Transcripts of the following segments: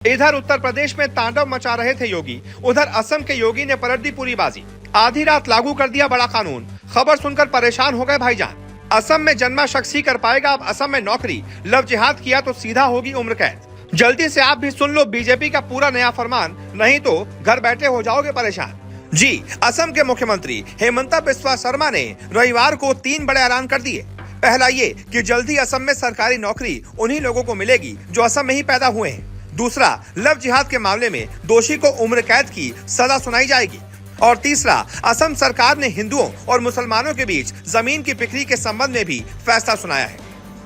इधर उत्तर प्रदेश में तांडव मचा रहे थे योगी, उधर असम के योगी ने पलट दी पूरी बाजी। आधी रात लागू कर दिया बड़ा कानून। खबर सुनकर परेशान हो गए भाईजान। असम में जन्मा शख्स ही कर पाएगा अब असम में नौकरी। लव जिहाद किया तो सीधा होगी उम्र कैद। जल्दी से आप भी सुन लो बीजेपी का पूरा नया फरमान, नहीं तो घर बैठे हो जाओगे परेशान। जी, असम के मुख्यमंत्री हेमंता बिस्वा शर्मा ने रविवार को 3 बड़े ऐलान कर दिए। पहला ये कि जल्दी असम में सरकारी नौकरी उन्हीं लोगों को मिलेगी जो असम में ही पैदा हुए हैं। दूसरा, लव जिहाद के मामले में दोषी को उम्र कैद की सजा सुनाई जाएगी। और तीसरा, असम सरकार ने हिंदुओं और मुसलमानों के बीच जमीन की बिक्री के संबंध में भी फैसला सुनाया है।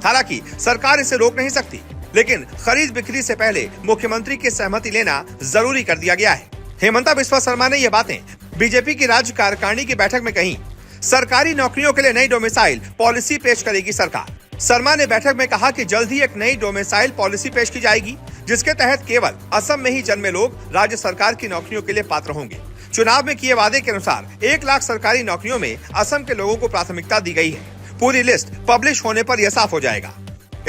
हालांकि सरकार इसे रोक नहीं सकती, लेकिन खरीद बिक्री से पहले मुख्यमंत्री की सहमति लेना जरूरी कर दिया गया है। हेमंता बिस्वा शर्मा ने ये बातें बीजेपी की राज्य कार्यकारिणी की बैठक में कही। सरकारी नौकरियों के लिए नई डोमिसाइल पॉलिसी पेश करेगी सरकार। शर्मा ने बैठक में कहा कि जल्द ही एक नई डोमिसाइल पॉलिसी पेश की जाएगी, जिसके तहत केवल असम में ही जन्मे लोग राज्य सरकार की नौकरियों के लिए पात्र होंगे। चुनाव में किए वादे के अनुसार 1 लाख सरकारी नौकरियों में असम के लोगों को प्राथमिकता दी गई है। पूरी लिस्ट पब्लिश होने पर यह साफ हो जाएगा।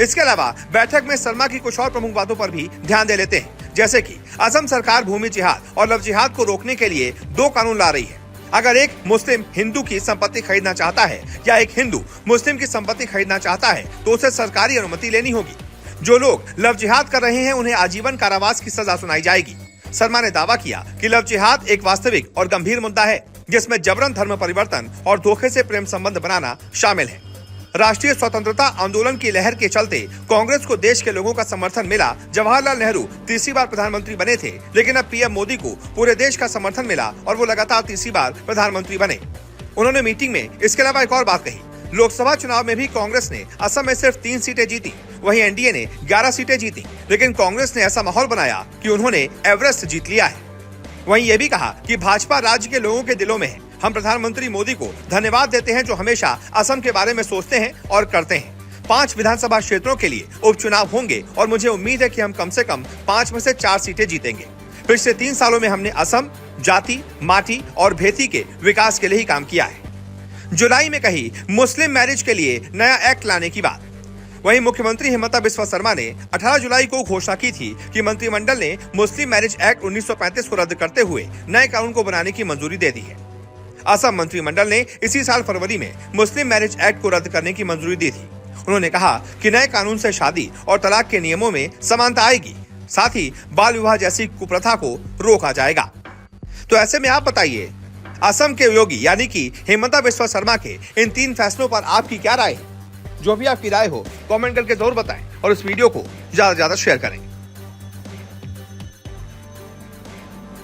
इसके अलावा बैठक में शर्मा की कुछ और प्रमुख बातों पर भी ध्यान दे लेते हैं, जैसे कि असम सरकार भूमि जिहाद और लव जिहाद को रोकने के लिए 2 कानून ला रही है। अगर एक मुस्लिम हिंदू की संपत्ति खरीदना चाहता है या एक हिंदू मुस्लिम की संपत्ति खरीदना चाहता है तो उसे सरकारी अनुमति लेनी होगी। जो लोग लव जिहाद कर रहे हैं उन्हें आजीवन कारावास की सजा सुनाई जाएगी। शर्मा ने दावा किया कि लव जिहाद एक वास्तविक और गंभीर मुद्दा है, जिसमें जबरन धर्म परिवर्तन और धोखे से प्रेम संबंध बनाना शामिल है। राष्ट्रीय स्वतंत्रता आंदोलन की लहर के चलते कांग्रेस को देश के लोगों का समर्थन मिला। जवाहरलाल नेहरू तीसरी बार प्रधानमंत्री बने थे, लेकिन अब पीएम मोदी को पूरे देश का समर्थन मिला और वो लगातार तीसरी बार प्रधानमंत्री बने। उन्होंने मीटिंग में इसके अलावा एक और बात कही। लोकसभा चुनाव में भी कांग्रेस ने असम में सिर्फ 3 सीटें जीती, वहीं एनडीए ने 11 सीटें जीती, लेकिन कांग्रेस ने ऐसा माहौल बनाया कि उन्होंने एवरेस्ट जीत लिया है। वहीं ये भी कहा कि भाजपा राज्य के लोगों के दिलों में है। हम प्रधानमंत्री मोदी को धन्यवाद देते हैं जो हमेशा असम के बारे में सोचते हैं और करते हैं। 5 विधानसभा क्षेत्रों के लिए उपचुनाव होंगे और मुझे उम्मीद है कि हम कम से कम 5 में से 4 सीटें जीतेंगे। पिछले 3 सालों में हमने असम, जाति, माटी और भेती के विकास के लिए ही काम किया है। जुलाई में कही मुस्लिम मैरिज के लिए नया एक्ट लाने की बात। वहीं मुख्यमंत्री हेमंता बिस्वा शर्मा ने 18 जुलाई को घोषणा की थी कि मंत्रिमंडल ने मुस्लिम मैरिज एक्ट 1935 को रद्द करते हुए नए कानून को बनाने की मंजूरी दे दी है। असम मंत्रिमंडल ने इसी साल फरवरी में मुस्लिम मैरिज एक्ट को रद्द करने की मंजूरी दी थी। उन्होंने कहा कि नए कानून से शादी और तलाक के नियमों में समानता आएगी, साथ ही बाल विवाह जैसी कुप्रथा को रोका जाएगा। तो ऐसे में आप बताइए, असम के योगी यानी कि हेमंता बिस्वा शर्मा के इन 3 फैसलों पर आपकी क्या राय है? जो भी आपकी राय हो कमेंट करके जरूर बताएं और इस वीडियो को ज्यादा से ज्यादा शेयर करें।